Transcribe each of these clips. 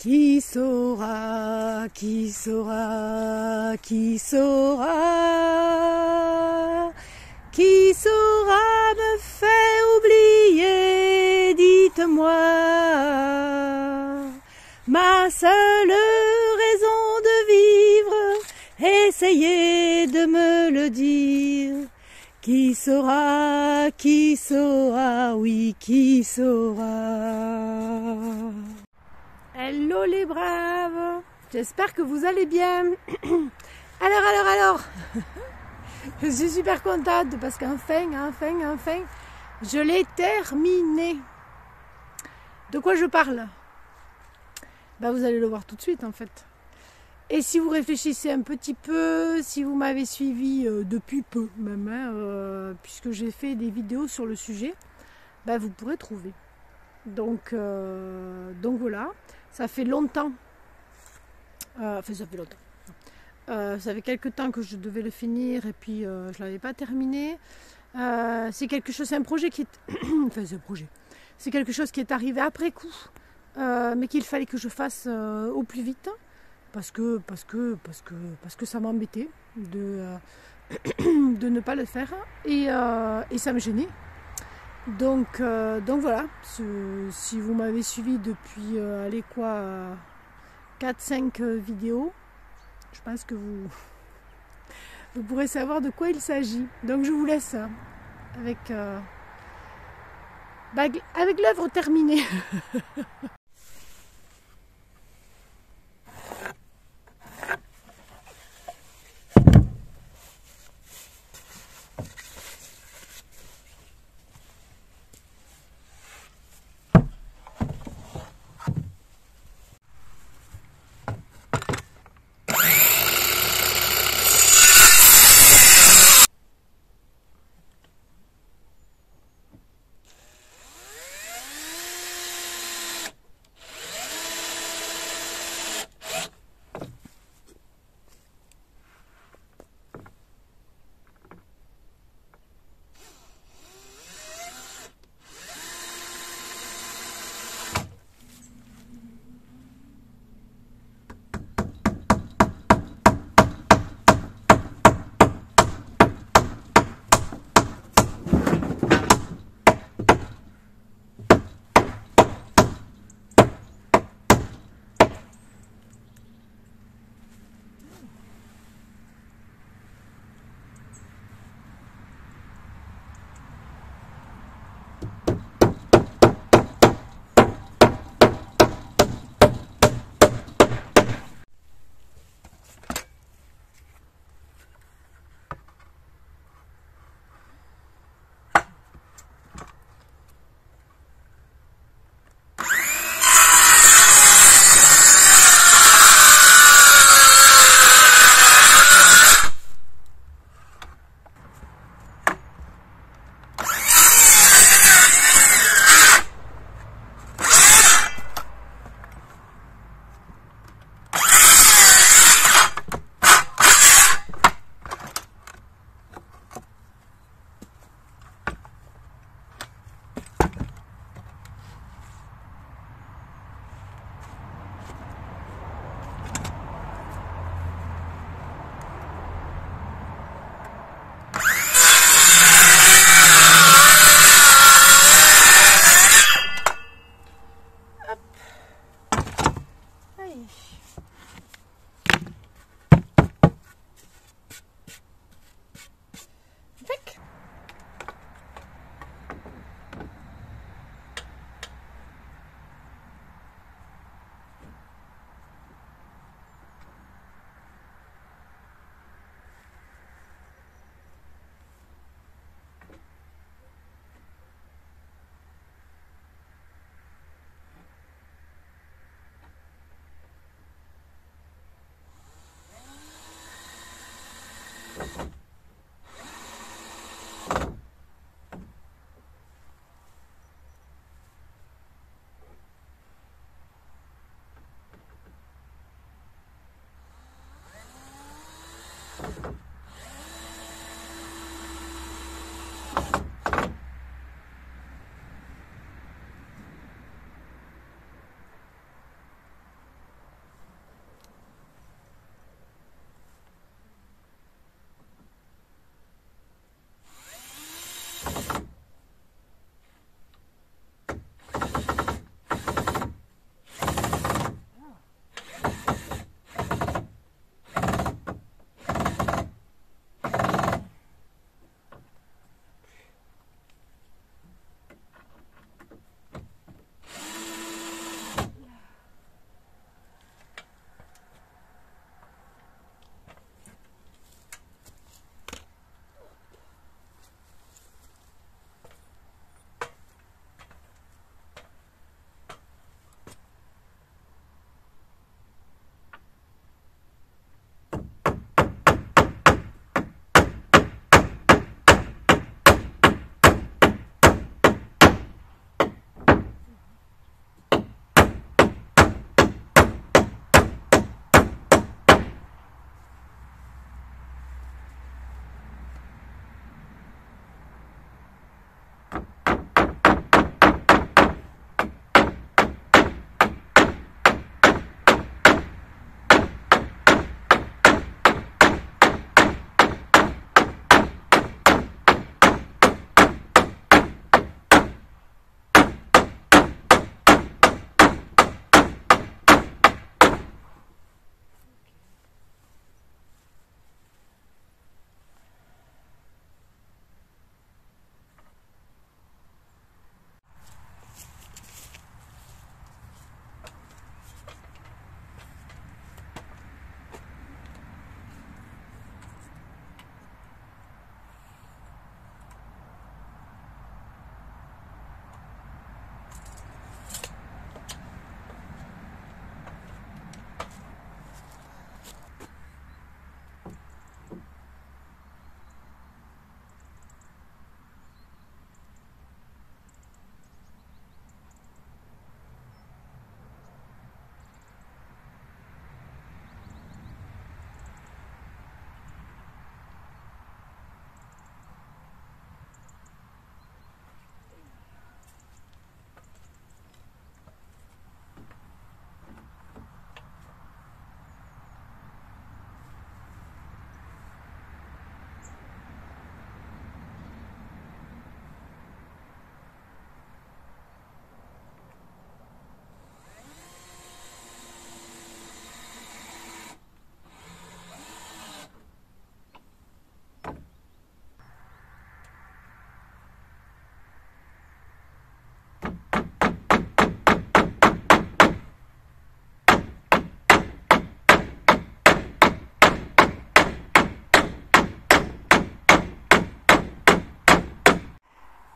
Qui saura, qui saura, qui saura, qui saura me faire oublier, dites-moi, ma seule raison de vivre, essayez de me le dire. Qui saura, oui, qui saura. Hello les braves, j'espère que vous allez bien. Alors, je suis super contente parce qu'enfin, je l'ai terminé. De quoi je parle? Vous allez le voir tout de suite en fait. Et si vous réfléchissez un petit peu, si vous m'avez suivi depuis peu même, puisque j'ai fait des vidéos sur le sujet, vous pourrez trouver. Donc voilà, ça fait longtemps. Ça fait quelques temps que je devais le finir et puis je ne l'avais pas terminé. C'est un projet qui est... C'est quelque chose qui est arrivé après coup, mais qu'il fallait que je fasse au plus vite. Parce que ça m'embêtait de ne pas le faire et ça me gênait. Donc voilà, si vous m'avez suivi depuis 4-5 vidéos, je pense que vous pourrez savoir de quoi il s'agit. Donc je vous laisse avec l'œuvre terminée.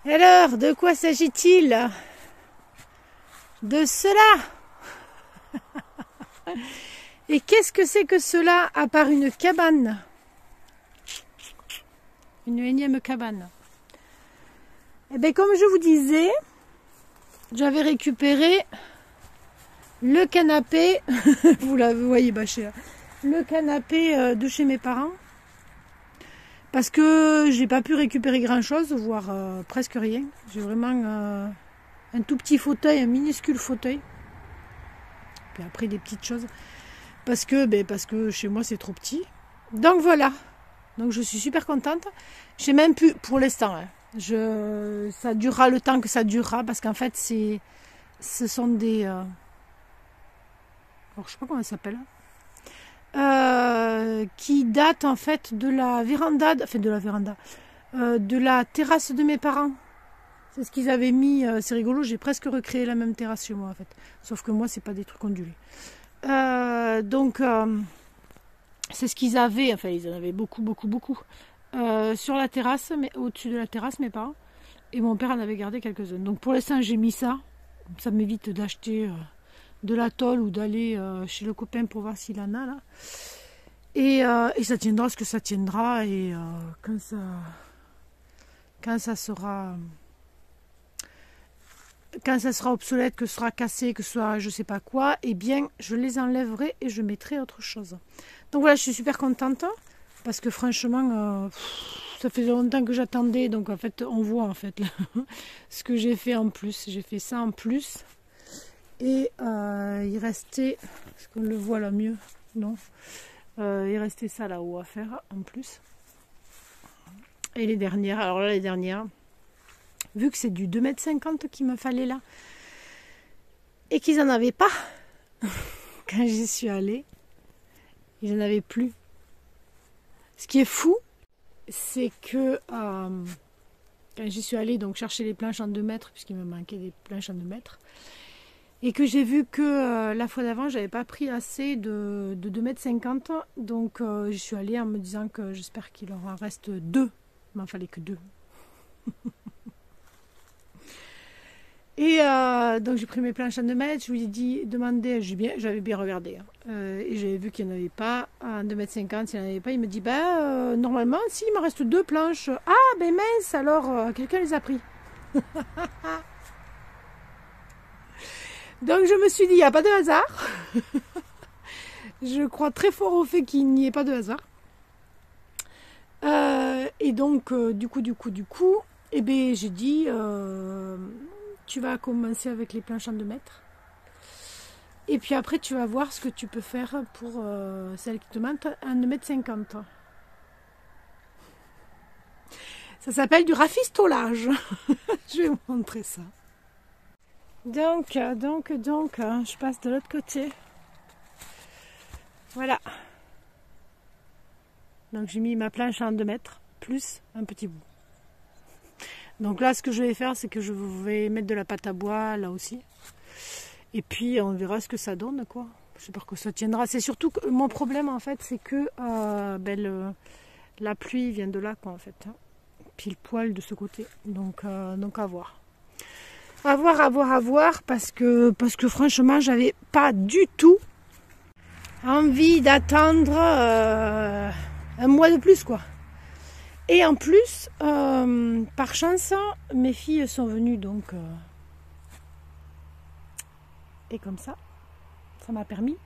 Et alors, de quoi s'agit-il? De cela. Et qu'est-ce que c'est que cela à part une cabane? Une énième cabane. Eh bien, comme je vous disais, j'avais récupéré le canapé, vous la voyez bâcher, le canapé de chez mes parents. Parce que j'ai pas pu récupérer grand chose, voire presque rien. J'ai vraiment un tout petit fauteuil, un minuscule fauteuil. Puis après des petites choses. Parce que chez moi c'est trop petit. Donc voilà. Donc je suis super contente. J'ai même pu, pour l'instant, hein, ça durera le temps que ça durera. Parce qu'en fait ce sont des... alors je sais pas comment ça s'appelle. Qui datent en fait de la véranda, de la terrasse de mes parents. C'est ce qu'ils avaient mis, c'est rigolo, j'ai presque recréé la même terrasse chez moi en fait. Sauf que moi c'est pas des trucs ondulés. C'est ce qu'ils avaient, enfin ils en avaient beaucoup sur la terrasse, mais au-dessus de la terrasse mes parents. Et mon père en avait gardé quelques-uns. Donc pour l'instant j'ai mis ça. Ça m'évite d'acheter de la tôle ou d'aller chez le copain pour voir s'il en a là. Et ça tiendra ce que ça tiendra. Et quand ça sera obsolète, que ce sera cassé, que ce soit je sais pas quoi, eh bien je les enlèverai et je mettrai autre chose. Donc voilà, je suis super contente parce que franchement ça faisait longtemps que j'attendais. Donc en fait on voit en fait là, ce que j'ai fait en plus. J'ai fait ça en plus. Et il restait, est-ce qu'on le voit là mieux? Non. Il restait ça là-haut à faire en plus. Et les dernières, alors là les dernières, vu que c'est du 2,50 m qu'il me fallait là, et qu'ils n'en avaient pas, quand j'y suis allée, ils n'en avaient plus. Ce qui est fou, c'est que quand j'y suis allée donc chercher les planches en 2 mètres, puisqu'il me manquait des planches en 2 mètres, et que j'ai vu que la fois d'avant, j'avais pas pris assez de 2,50 m. Donc je suis allée en me disant que j'espère qu'il en reste 2. Il m'en fallait que 2. Et donc j'ai pris mes planches en 2 mètres. Je lui ai demandé, j'avais bien regardé. Et j'avais vu qu'il n'y en avait pas en 2,50 m. S'il n'y en avait pas, il me dit normalement, si, il me reste 2 planches. Ah, ben mince, alors quelqu'un les a pris. Donc je me suis dit, il n'y a pas de hasard. Je crois très fort au fait qu'il n'y ait pas de hasard. Et donc, du coup, eh ben, j'ai dit, tu vas commencer avec les planches en 2 mètres. Et puis après, tu vas voir ce que tu peux faire pour celles qui te manquent en 2,50 m. Ça s'appelle du rafistolage. Je vais vous montrer ça. Donc, je passe de l'autre côté. Voilà. Donc j'ai mis ma planche en 2 mètres, plus un petit bout. Donc là, ce que je vais faire, c'est que je vais mettre de la pâte à bois, là aussi. Et puis, on verra ce que ça donne, quoi. J'espère que ça tiendra. C'est surtout que mon problème, en fait, c'est que la pluie vient de là, quoi, en fait. Pile poil de ce côté. Donc à voir. À voir, parce que franchement, j'avais pas du tout envie d'attendre un mois de plus, quoi. Et en plus, par chance, mes filles sont venues, donc et comme ça m'a permis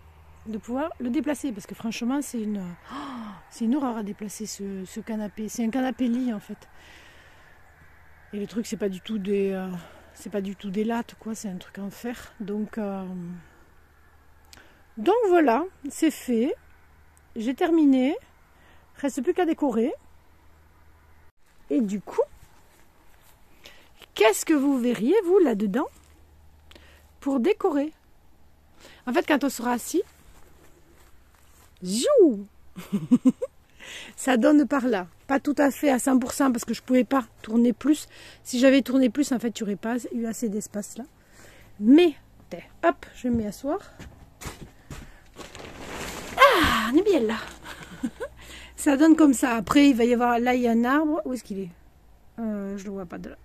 de pouvoir le déplacer, parce que franchement, c'est une horreur à déplacer ce canapé. C'est un canapé lit en fait. Et le truc, c'est pas du tout des lattes, quoi. C'est un truc en fer. Donc voilà, c'est fait. J'ai terminé. Reste plus qu'à décorer. Et du coup, qu'est-ce que vous verriez, vous, là-dedans, pour décorer? En fait, quand on sera assis, zou ça donne par là. Pas tout à fait à 100% parce que je ne pouvais pas tourner plus. Si j'avais tourné plus, en fait, il n'y aurait pas eu assez d'espace là. Mais, hop, je vais m'y asseoir. Ah, on est bien là. Ça donne comme ça. Après, il va y avoir... Là, il y a un arbre. Où est-ce qu'il est, je ne le vois pas de là.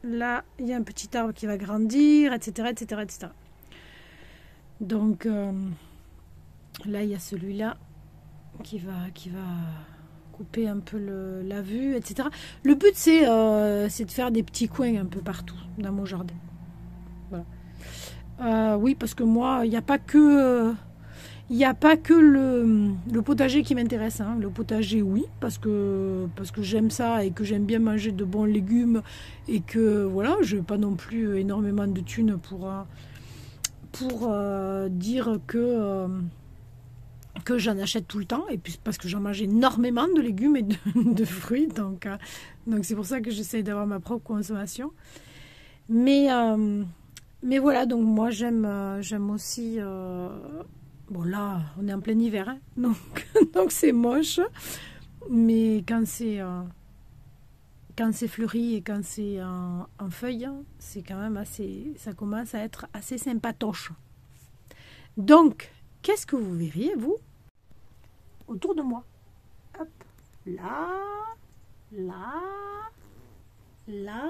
Là, il y a un petit arbre qui va grandir, etc. etc., etc. Donc, là, il y a celui-là qui va couper un peu la vue, etc. Le but, c'est de faire des petits coins un peu partout dans mon jardin. Voilà. Oui, parce que moi, il n'y a pas que... le potager qui m'intéresse. Hein. Le potager, oui, parce que j'aime ça et que j'aime bien manger de bons légumes et que voilà, je n'ai pas non plus énormément de thunes pour dire que j'en achète tout le temps, et puis parce que j'en mange énormément de légumes et de fruits, donc c'est pour ça que j'essaie d'avoir ma propre consommation. Mais voilà, donc moi j'aime aussi... Bon là, on est en plein hiver, hein, donc c'est moche. Mais quand c'est fleuri et quand c'est en feuilles, c'est quand même assez... Ça commence à être assez sympatoche. Donc, qu'est-ce que vous verriez, vous, autour de moi? Hop, là, là, là.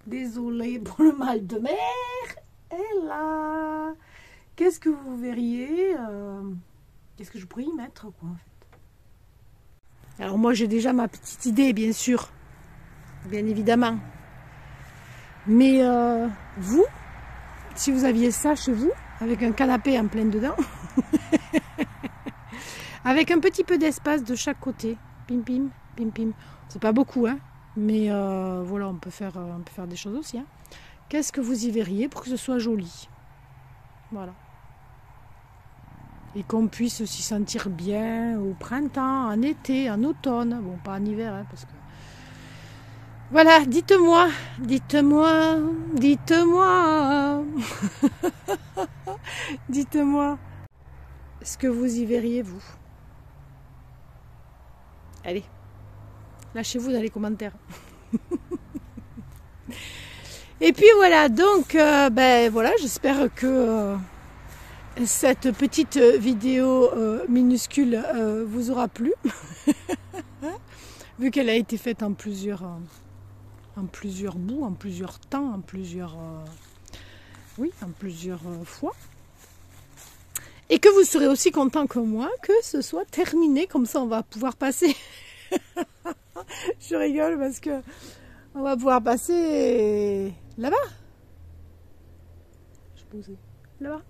Désolée pour le mal de mer. Et là... Qu'est-ce que vous verriez qu'est-ce que je pourrais y mettre, quoi, en fait? Alors moi, j'ai déjà ma petite idée, bien sûr. Bien évidemment. Mais vous, si vous aviez ça chez vous, avec un canapé en plein dedans, avec un petit peu d'espace de chaque côté, pim pim, pim pim. C'est pas beaucoup, hein, mais voilà, on peut faire des choses aussi. Hein. Qu'est-ce que vous y verriez pour que ce soit joli? Voilà. Et qu'on puisse s'y sentir bien au printemps, en été, en automne. Bon, pas en hiver, hein, parce que... Voilà, dites-moi, dites-moi, dites-moi, dites-moi ce que vous y verriez, vous. Allez, lâchez-vous dans les commentaires. Et puis voilà, donc, ben voilà, j'espère que... cette petite vidéo minuscule vous aura plu, vu qu'elle a été faite en plusieurs bouts, en plusieurs temps, en plusieurs fois. Et que vous serez aussi content que moi que ce soit terminé, comme ça on va pouvoir passer. Je rigole parce que on va pouvoir passer là-bas. Je peux poser là-bas.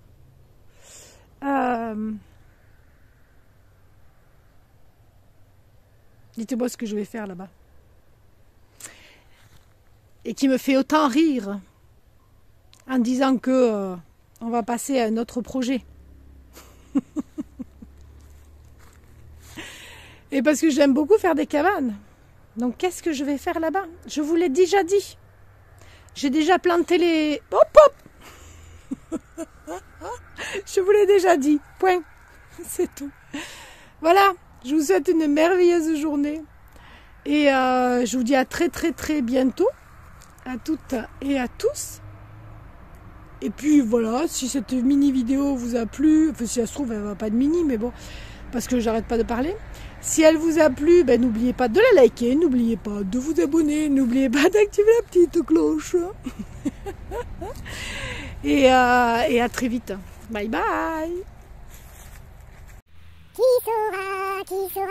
Dites-moi ce que je vais faire là-bas. Et qui me fait autant rire en disant que on va passer à un autre projet. Et parce que j'aime beaucoup faire des cabanes. Donc qu'est-ce que je vais faire là-bas? Je vous l'ai déjà dit. J'ai déjà planté les... Hop hop. Je vous l'ai déjà dit. Point. C'est tout. Voilà. Je vous souhaite une merveilleuse journée. Et je vous dis à très très très bientôt. À toutes et à tous. Et puis voilà, si cette mini vidéo vous a plu, enfin si elle se trouve elle va pas de mini, mais bon, parce que j'arrête pas de parler. Si elle vous a plu, ben n'oubliez pas de la liker, n'oubliez pas de vous abonner, n'oubliez pas d'activer la petite cloche. Et à très vite. Bye bye. Qui saura